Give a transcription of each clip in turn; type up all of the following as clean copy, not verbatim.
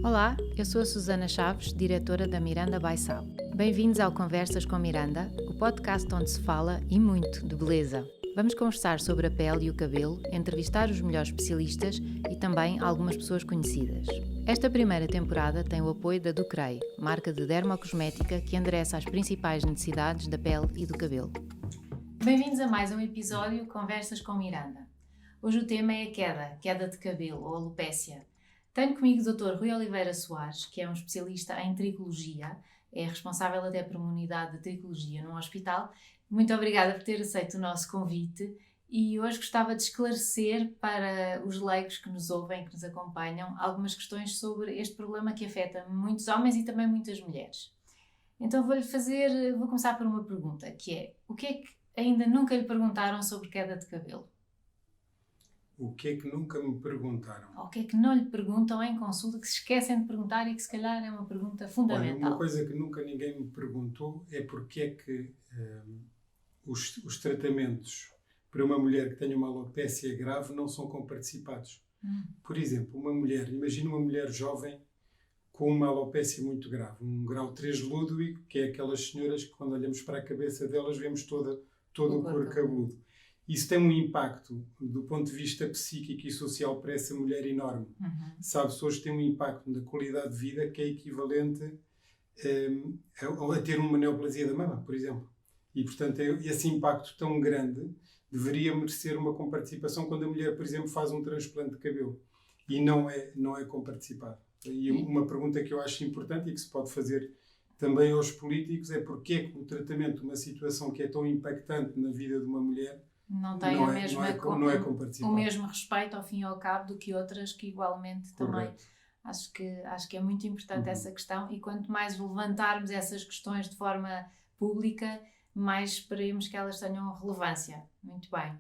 Olá, eu sou a Susana Chaves, diretora da Miranda by Sal. Bem-vindos ao Conversas com Miranda, o podcast onde se fala, e muito, de beleza. Vamos conversar sobre a pele e o cabelo, entrevistar os melhores especialistas e também algumas pessoas conhecidas. Esta primeira temporada tem o apoio da Ducrei, marca de dermocosmética que endereça as principais necessidades da pele e do cabelo. Bem-vindos a mais um episódio Conversas com Miranda. Hoje o tema é a queda de cabelo ou alopécia. Tenho comigo o Dr. Rui Oliveira Soares, que é um especialista em tricologia, é responsável até por uma unidade de tricologia num hospital. Muito obrigada por ter aceito o nosso convite e hoje gostava de esclarecer para os leigos que nos ouvem, que nos acompanham, algumas questões sobre este problema que afeta muitos homens e também muitas mulheres. Então vou começar por uma pergunta, que é: o que é que ainda nunca lhe perguntaram sobre queda de cabelo? O que é que nunca me perguntaram? Ou o que é que não lhe perguntam em consulta, que se esquecem de perguntar e que se calhar é uma pergunta fundamental? Olha, uma coisa que nunca ninguém me perguntou é porque é que os tratamentos para uma mulher que tenha uma alopécia grave não são comparticipados. Por exemplo, imagina uma mulher jovem com uma alopécia muito grave, um grau 3 de Ludwig, que é aquelas senhoras que quando olhamos para a cabeça delas vemos todo o couro cabeludo. Isso tem um impacto, do ponto de vista psíquico e social, para essa mulher enorme. Sabe-se, hoje tem um impacto na qualidade de vida que é equivalente a ter uma neoplasia da mama, por exemplo. E, portanto, esse impacto tão grande deveria merecer uma comparticipação quando a mulher, por exemplo, faz um transplante de cabelo. E não é comparticipado. E uma pergunta que eu acho importante e que se pode fazer também aos políticos é porque é que o tratamento de uma situação que é tão impactante na vida de uma mulher não tem o mesmo respeito, ao fim e ao cabo, do que outras que igualmente também. Acho que é muito importante essa questão, e quanto mais levantarmos essas questões de forma pública, mais esperemos que elas tenham relevância. Muito bem.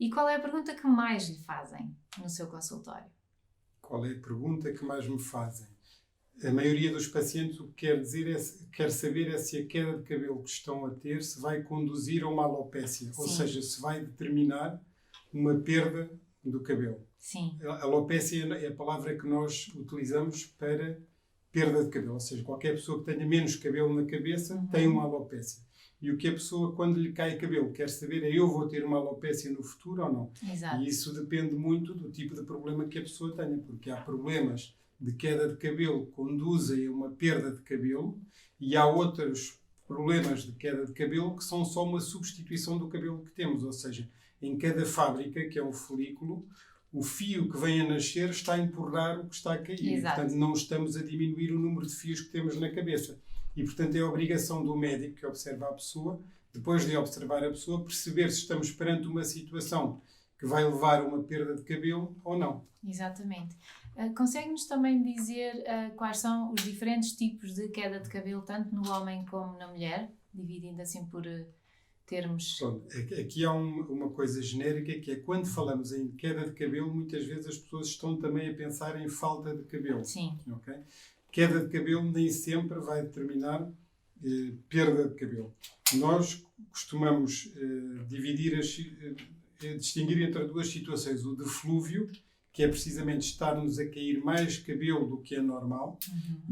E qual é a pergunta que mais lhe fazem no seu consultório? Qual é a pergunta que mais me fazem? A maioria dos pacientes o que quer saber é se a queda de cabelo que estão a ter se vai conduzir a uma alopécia. Sim. Ou seja, se vai determinar uma perda do cabelo. Sim. A alopécia é a palavra que nós utilizamos para perda de cabelo. Ou seja, qualquer pessoa que tenha menos cabelo na cabeça tem uma alopécia. E o que a pessoa, quando lhe cai cabelo, quer saber é: eu vou ter uma alopécia no futuro ou não? Exato. E isso depende muito do tipo de problema que a pessoa tenha. Porque há problemas de queda de cabelo que conduzem a uma perda de cabelo, e há outros problemas de queda de cabelo que são só uma substituição do cabelo que temos. Ou seja, em cada fábrica, que é um folículo, o fio que vem a nascer está a empurrar o que está a cair. Exato. E, portanto, não estamos a diminuir o número de fios que temos na cabeça. E, portanto, é a obrigação do médico que observa a pessoa, depois de observar a pessoa, perceber se estamos perante uma situação que vai levar a uma perda de cabelo ou não. Exatamente. Consegue-nos também dizer quais são os diferentes tipos de queda de cabelo, tanto no homem como na mulher, dividindo assim por termos? Pronto, aqui há uma coisa genérica, que é quando falamos em queda de cabelo, muitas vezes as pessoas estão também a pensar em falta de cabelo. Sim. Okay? Queda de cabelo nem sempre vai determinar perda de cabelo. Nós costumamos distinguir entre duas situações: o deflúvio, que é precisamente estar-nos a cair mais cabelo do que é normal,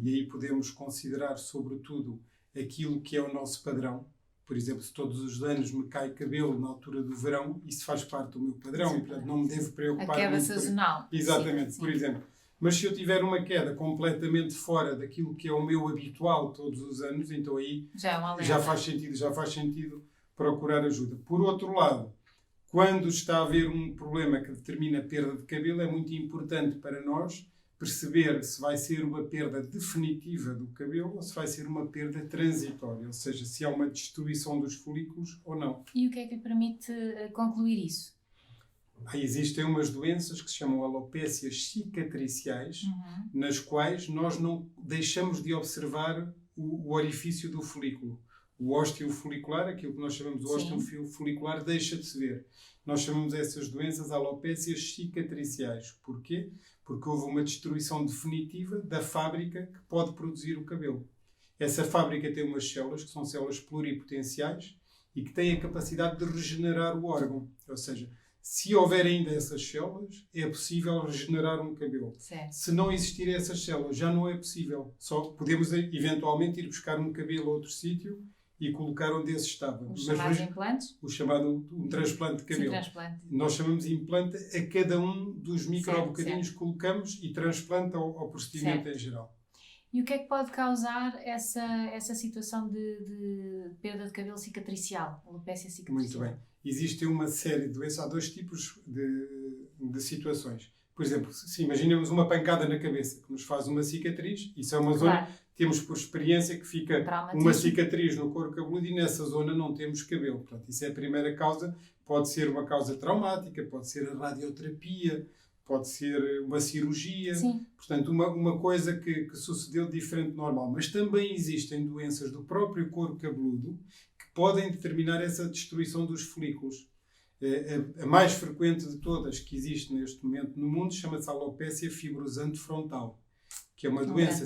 e aí podemos considerar sobretudo aquilo que é o nosso padrão. Por exemplo, se todos os anos me cai cabelo na altura do verão, isso faz parte do meu padrão. Sim, e portanto não me devo preocupar. A queda sazonal. Exatamente, sim. Por exemplo. Mas se eu tiver uma queda completamente fora daquilo que é o meu habitual todos os anos, então aí já faz sentido procurar ajuda. Por outro lado, quando está a haver um problema que determina a perda de cabelo, é muito importante para nós perceber se vai ser uma perda definitiva do cabelo ou se vai ser uma perda transitória, ou seja, se há uma destruição dos folículos ou não. E o que é que lhe permite concluir isso? Existem umas doenças que se chamam alopécias cicatriciais, nas quais nós não deixamos de observar o orifício do folículo. O ósteo folicular, aquilo que nós chamamos de ósteo folicular, deixa de se ver. Nós chamamos essas doenças alopécias cicatriciais. Porquê? Porque houve uma destruição definitiva da fábrica que pode produzir o cabelo. Essa fábrica tem umas células, que são células pluripotenciais, e que têm a capacidade de regenerar o órgão. Ou seja, Se houver ainda essas células, é possível regenerar um cabelo. Certo. Se não existirem essas células, já não é possível. Só podemos eventualmente ir buscar um cabelo a outro sítio e colocar onde esse estava. Os chamados implantes? O chamado um transplante de cabelo. Sim, transplante. Nós chamamos de implante a cada um dos micro-bocadinhos que colocamos e transplante ao procedimento em geral. E o que é que pode causar essa situação de perda de cabelo cicatricial, alopécia cicatricial? Muito bem. Existe uma série de doenças, há 2 tipos de situações. Por exemplo, se imaginemos uma pancada na cabeça que nos faz uma cicatriz, isso é uma zona, temos por experiência que fica uma cicatriz no couro cabeludo e nessa zona não temos cabelo. Portanto, isso é a primeira causa. Pode ser uma causa traumática, pode ser a radioterapia, pode ser uma cirurgia. Sim. Portanto, uma coisa que sucedeu diferente do normal. Mas também existem doenças do próprio couro cabeludo que podem determinar essa destruição dos folículos. A mais frequente de todas que existe neste momento no mundo chama-se alopécia fibrosante frontal, que é uma doença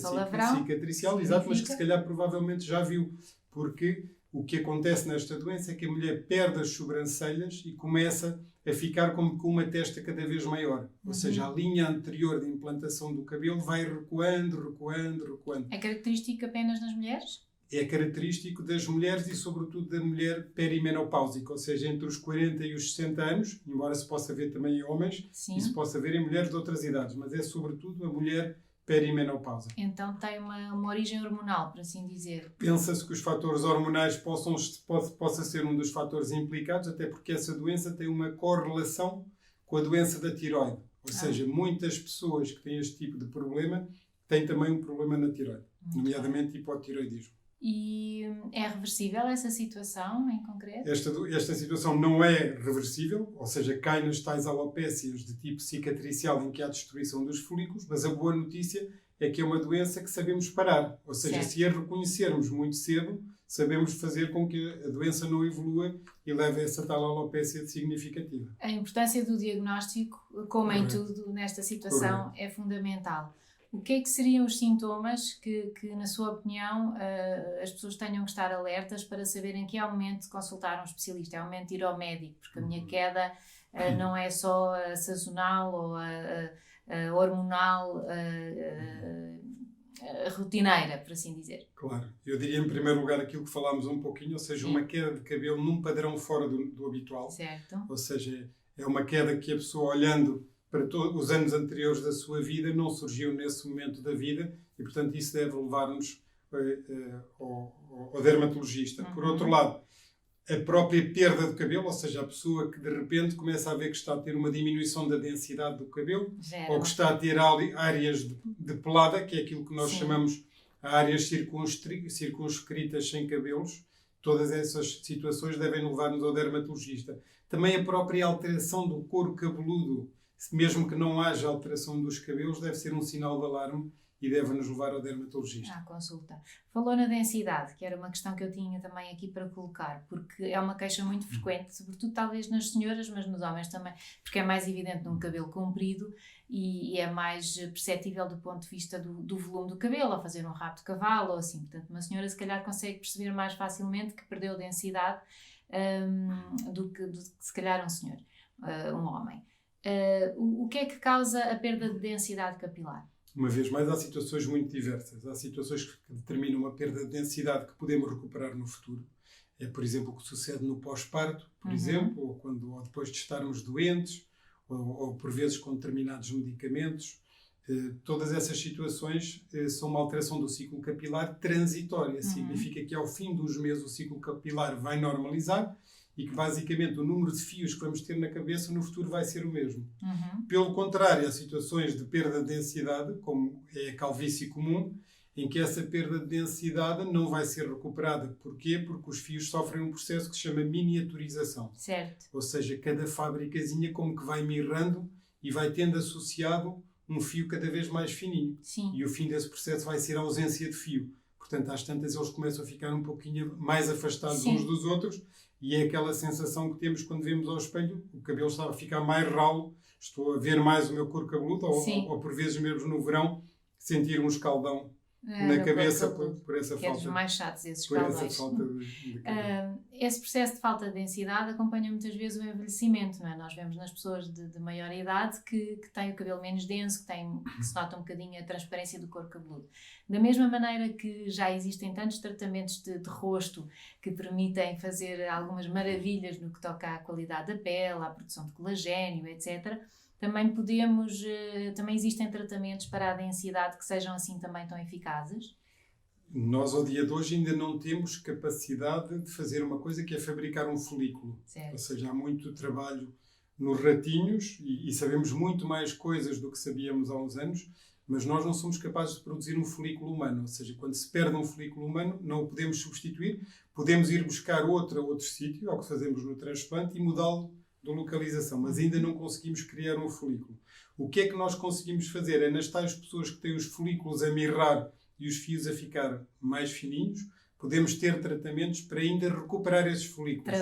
cicatricial, exato, mas que se calhar provavelmente já viu, porque o que acontece nesta doença é que a mulher perde as sobrancelhas e começa a ficar como com uma testa cada vez maior. Ou seja, a linha anterior de implantação do cabelo vai recuando. É característico apenas nas mulheres? É característico das mulheres e, sobretudo, da mulher perimenopáusica, ou seja, entre os 40 e os 60 anos, embora se possa ver também em homens, e se possa ver em mulheres de outras idades, mas é, sobretudo, a mulher perimenopausa. Então tem uma origem hormonal, por assim dizer. Pensa-se que os fatores hormonais possa ser um dos fatores implicados, até porque essa doença tem uma correlação com a doença da tiroide. Ou seja, muitas pessoas que têm este tipo de problema têm também um problema na tiroide, nomeadamente hipotiroidismo. E é reversível essa situação em concreto? Esta situação não é reversível, ou seja, cai nas tais alopécias de tipo cicatricial em que há destruição dos folículos, mas a boa notícia é que é uma doença que sabemos parar. Ou seja, se a reconhecermos muito cedo, sabemos fazer com que a doença não evolua e leve a essa tal alopécia significativa. A importância do diagnóstico, como em tudo nesta situação, é fundamental. O que é que seriam os sintomas que na sua opinião, as pessoas tenham que estar alertas para saberem que é o momento de consultar um especialista, é o momento de ir ao médico, porque a minha queda não é só a sazonal ou a hormonal, rotineira, por assim dizer. Claro. Eu diria em primeiro lugar aquilo que falámos um pouquinho, ou seja, uma queda de cabelo num padrão fora do habitual. Certo. Ou seja, é uma queda que a pessoa olhando para todos os anos anteriores da sua vida, não surgiu nesse momento da vida e, portanto, isso deve levar-nos ao dermatologista. Por outro lado, a própria perda de cabelo, ou seja, a pessoa que de repente começa a ver que está a ter uma diminuição da densidade do cabelo, ou que está a ter áreas de pelada, que é aquilo que nós chamamos áreas circunscritas sem cabelos, todas essas situações devem levar-nos ao dermatologista. Também a própria alteração do couro cabeludo, mesmo que não haja alteração dos cabelos, deve ser um sinal de alarme e deve-nos levar ao dermatologista. À consulta. Falou na densidade, que era uma questão que eu tinha também aqui para colocar, porque é uma queixa muito frequente, sobretudo talvez nas senhoras, mas nos homens também, porque é mais evidente num cabelo comprido e é mais perceptível do ponto de vista do volume do cabelo, ao fazer um rabo de cavalo ou assim. Portanto, uma senhora se calhar consegue perceber mais facilmente que perdeu densidade do que se calhar um senhor, um homem. O que é que causa a perda de densidade capilar? Uma vez mais, há situações muito diversas. Há situações que determinam uma perda de densidade que podemos recuperar no futuro. É, por exemplo, o que sucede no pós-parto, por exemplo, ou depois de estarmos doentes, ou por vezes com determinados medicamentos. Todas essas situações são uma alteração do ciclo capilar transitória. Significa que ao fim dos meses o ciclo capilar vai normalizar e que basicamente o número de fios que vamos ter na cabeça no futuro vai ser o mesmo. Pelo contrário, há situações de perda de densidade, como é a calvície comum, em que essa perda de densidade não vai ser recuperada. Porquê? Porque os fios sofrem um processo que se chama miniaturização. Certo. Ou seja, cada fábricazinha como que vai mirrando e vai tendo associado um fio cada vez mais fininho. Sim. E o fim desse processo vai ser a ausência de fio. Portanto, às tantas eles começam a ficar um pouquinho mais afastados uns dos outros e é aquela sensação que temos quando vemos ao espelho, o cabelo está a ficar mais ralo, estou a ver mais o meu couro cabeludo ou por vezes mesmo no verão sentir um escaldão na cabeça por essa que é falta. dos mais chatos, esses por calões. essa falta de cabelo. Esse processo de falta de densidade acompanha muitas vezes o envelhecimento, não é? Nós vemos nas pessoas de maior idade que têm o cabelo menos denso, que se nota um bocadinho a transparência do couro cabeludo. Da mesma maneira que já existem tantos tratamentos de rosto que permitem fazer algumas maravilhas no que toca à qualidade da pele, à produção de colagênio, etc., também existem tratamentos para a densidade que sejam assim também tão eficazes? Nós, ao dia de hoje, ainda não temos capacidade de fazer uma coisa que é fabricar um folículo. Certo. Ou seja, há muito trabalho nos ratinhos e sabemos muito mais coisas do que sabíamos há uns anos, mas nós não somos capazes de produzir um folículo humano. Ou seja, quando se perde um folículo humano, não o podemos substituir. Podemos ir buscar outro sítio, ao que fazemos no transplante, e mudá-lo de localização, mas ainda não conseguimos criar um folículo. O que é que nós conseguimos fazer? É nas tais pessoas que têm os folículos a mirrar e os fios a ficar mais fininhos, podemos ter tratamentos para ainda recuperar esses folículos.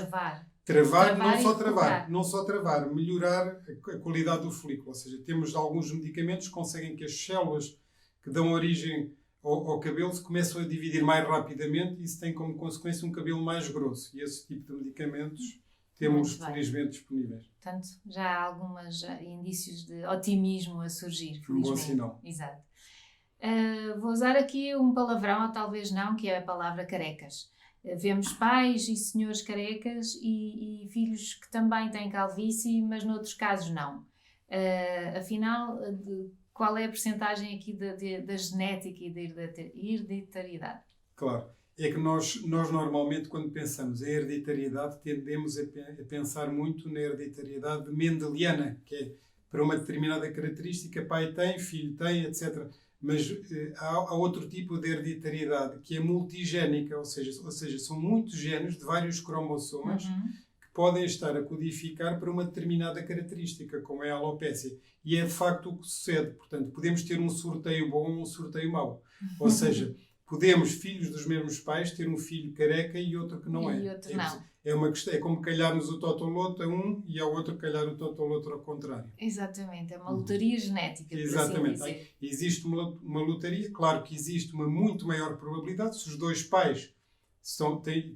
Travar, não só travar, melhorar a qualidade do folículo. Ou seja, temos alguns medicamentos que conseguem que as células que dão origem ao cabelo se começam a dividir mais rapidamente e isso tem como consequência um cabelo mais grosso. E esse tipo de medicamentos temos, felizmente, disponíveis. Portanto, já há alguns indícios de otimismo a surgir, felizmente. Um bom sinal. Exato. Vou usar aqui um palavrão, ou talvez não, que é a palavra carecas. Vemos pais e senhores carecas e filhos que também têm calvície, mas noutros casos não. Afinal, qual é a percentagem aqui da genética e da hereditariedade? Claro. É que nós normalmente, quando pensamos em hereditariedade, tendemos a pensar muito na hereditariedade mendeliana, que é para uma determinada característica, pai tem, filho tem, etc. Mas há outro tipo de hereditariedade, que é multigénica, ou seja, são muitos genes de vários cromossomas que podem estar a codificar para uma determinada característica, como é a alopécia. E é de facto o que sucede. Portanto, podemos ter um sorteio bom ou um sorteio mau. Ou seja, podemos, filhos dos mesmos pais, ter um filho careca e outro que não é. E outro não. É uma questão, é como calharmos o totoloto a um e ao outro calhar o totoloto ao contrário. Exatamente, é uma lotaria genética. Exatamente. Assim dizer. Existe uma lotaria, claro que existe uma muito maior probabilidade, se os dois pais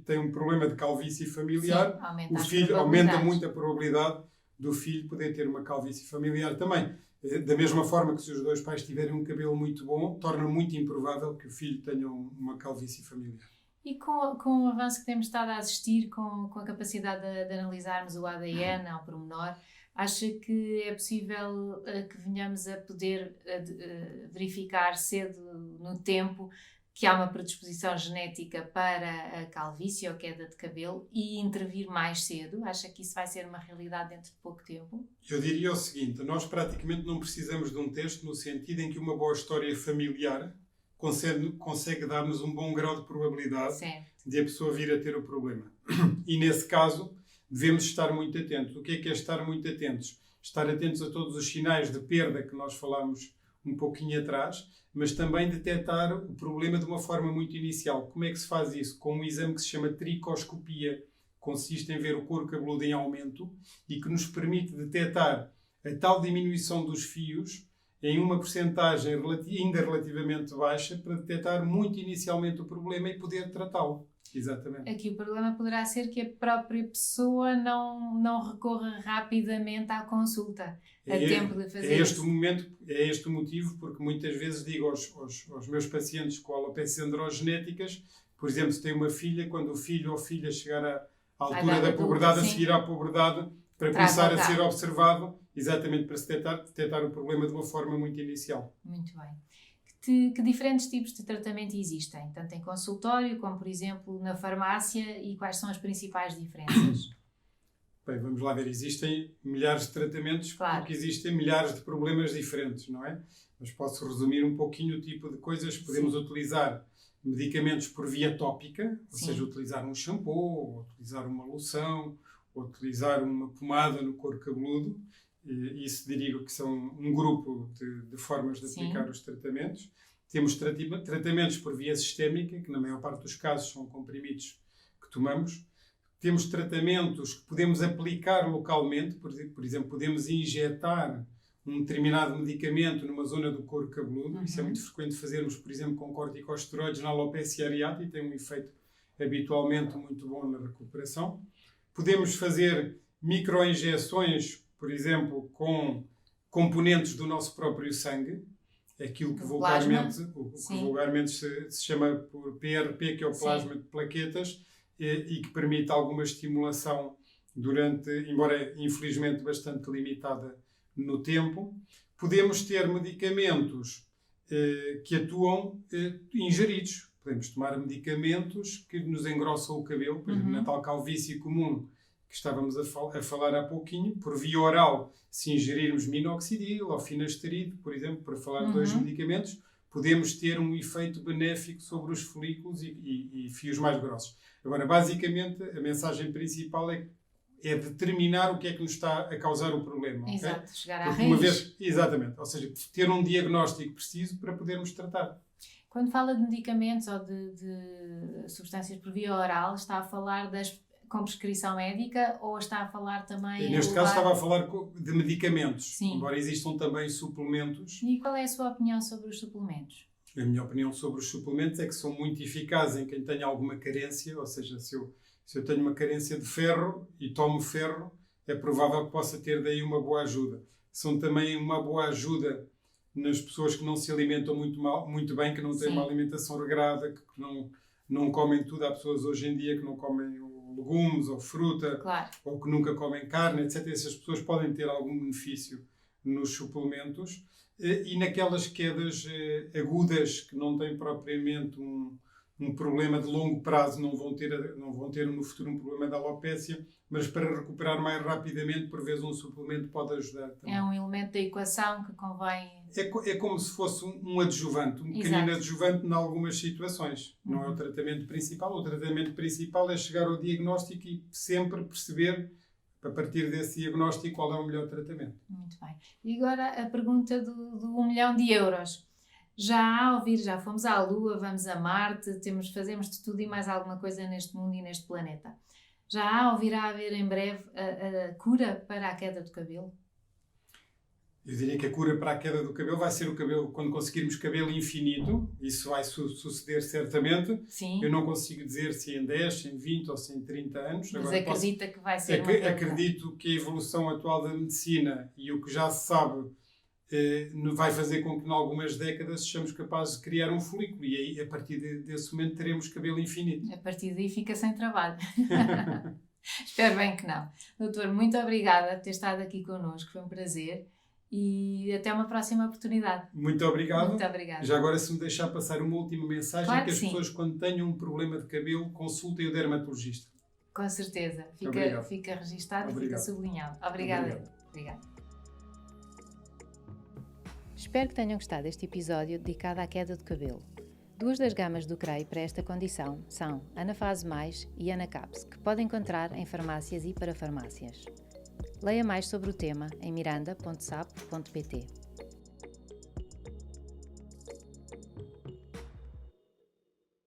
têm um problema de calvície familiar, sim, o filho aumenta muito a probabilidade do filho poder ter uma calvície familiar também. Da mesma forma que se os dois pais tiverem um cabelo muito bom, torna muito improvável que o filho tenha uma calvície familiar. E com o avanço que temos estado a assistir, com a capacidade de analisarmos o ADN ao pormenor, acha que é possível que venhamos a poder verificar cedo no tempo que há uma predisposição genética para a calvície ou queda de cabelo e intervir mais cedo? Acha que isso vai ser uma realidade dentro de pouco tempo? Eu diria o seguinte, nós praticamente não precisamos de um teste no sentido em que uma boa história familiar consegue dar-nos um bom grau de probabilidade de a pessoa vir a ter o problema. E nesse caso, devemos estar muito atentos. O que é estar muito atentos? Estar atentos a todos os sinais de perda que nós falámos um pouquinho atrás, mas também detectar o problema de uma forma muito inicial. Como é que se faz isso? Com um exame que se chama tricoscopia. Consiste em ver o couro cabeludo em aumento e que nos permite detectar a tal diminuição dos fios em uma percentagem ainda relativamente baixa para detectar muito inicialmente o problema e poder tratá-lo. Exatamente. Aqui o problema poderá ser que a própria pessoa não recorra rapidamente à consulta a tempo de fazer É este o motivo, porque muitas vezes digo aos meus pacientes com alopécias androgenéticas, por exemplo, se tem uma filha, quando o filho ou filha chegar à altura da puberdade, a seguir à puberdade, para começar a ser observado, exatamente para se detectar o problema de uma forma muito inicial. Muito bem. Que diferentes tipos de tratamento existem, tanto em consultório como, por exemplo, na farmácia, e quais são as principais diferenças? Bem, vamos lá ver. Existem milhares de tratamentos, claro, porque existem milhares de problemas diferentes, não é? Mas posso resumir um pouquinho o tipo de coisas. Podemos utilizar medicamentos por via tópica, ou seja, utilizar um shampoo, ou utilizar uma loção, ou utilizar uma pomada no couro cabeludo. Isso diria que são um grupo de formas de aplicar os tratamentos. Temos tratamentos por via sistémica, que na maior parte dos casos são comprimidos que tomamos. Temos tratamentos que podemos aplicar localmente, por exemplo, podemos injetar um determinado medicamento numa zona do couro cabeludo. Isso é Uhum. muito frequente fazermos, por exemplo, com corticosteroides na alopecia areata e tem um efeito habitualmente muito bom na recuperação. Podemos fazer microinjeções, por exemplo, com componentes do nosso próprio sangue, aquilo que Do vulgarmente se chama por PRP, que é o plasma de plaquetas, e que permite alguma estimulação durante, embora infelizmente bastante limitada no tempo. Podemos ter medicamentos que atuam ingeridos. Podemos tomar medicamentos que nos engrossam o cabelo, por exemplo, na tal calvície comum que estávamos a falar há pouquinho, por via oral, se ingerirmos minoxidil ou finasteride, por exemplo, para falar de dois medicamentos, podemos ter um efeito benéfico sobre os folículos e fios mais grossos. Agora, basicamente, a mensagem principal é determinar o que é que nos está a causar o problema. Exato, okay? chegar à raiz. Exatamente, ou seja, ter um diagnóstico preciso para podermos tratar. Quando fala de medicamentos ou de substâncias por via oral, está a falar com prescrição médica ou está a falar também... Neste caso estava a falar de medicamentos, Sim. embora existam também suplementos. E qual é a sua opinião sobre os suplementos? A minha opinião sobre os suplementos é que são muito eficazes em quem tem alguma carência, ou seja, se eu tenho uma carência de ferro e tomo ferro, é provável que possa ter daí uma boa ajuda. São também uma boa ajuda nas pessoas que não se alimentam muito bem, que não têm uma alimentação regrada, que não comem tudo. Há pessoas hoje em dia que não comem legumes ou fruta, claro, ou que nunca comem carne, etc. Essas pessoas podem ter algum benefício nos suplementos. E naquelas quedas agudas que não têm propriamente um problema de longo prazo, não vão ter no futuro um problema de alopécia, mas para recuperar mais rapidamente, por vezes um suplemento pode ajudar também. É um elemento da equação que convém... É como se fosse um adjuvante, um pequenino adjuvante em algumas situações. Não é o tratamento principal. O tratamento principal é chegar ao diagnóstico e sempre perceber, a partir desse diagnóstico, qual é o melhor tratamento. Muito bem. E agora a pergunta do 1 milhão de euros. Já fomos à Lua, vamos a Marte, fazemos de tudo e mais alguma coisa neste mundo e neste planeta. Já virá a haver em breve a cura para a queda do cabelo? Eu diria que a cura para a queda do cabelo vai ser o cabelo, quando conseguirmos cabelo infinito. Isso vai suceder certamente. Sim. Eu não consigo dizer se em 10, se em 20 ou se em 30 anos. Mas agora acredita que vai ser uma realidade? Acredito que a evolução atual da medicina e o que já se sabe vai fazer com que em algumas décadas sejamos capazes de criar um folículo e aí, a partir desse momento, teremos cabelo infinito. A partir daí fica sem trabalho. Espero bem que não. Doutor, muito obrigada por ter estado aqui connosco, foi um prazer e até uma próxima oportunidade. Muito obrigado. Muito obrigada. Já agora, se me deixar passar uma última mensagem, claro que as sim. pessoas, quando tenham um problema de cabelo, consultem o dermatologista. Com certeza. Fica registado e fica sublinhado. Obrigada. Espero que tenham gostado deste episódio dedicado à queda de cabelo. Duas das gamas do CREI para esta condição são Anafase Mais e Anacaps, que pode encontrar em farmácias e parafarmácias. Leia mais sobre o tema em miranda.sap.pt.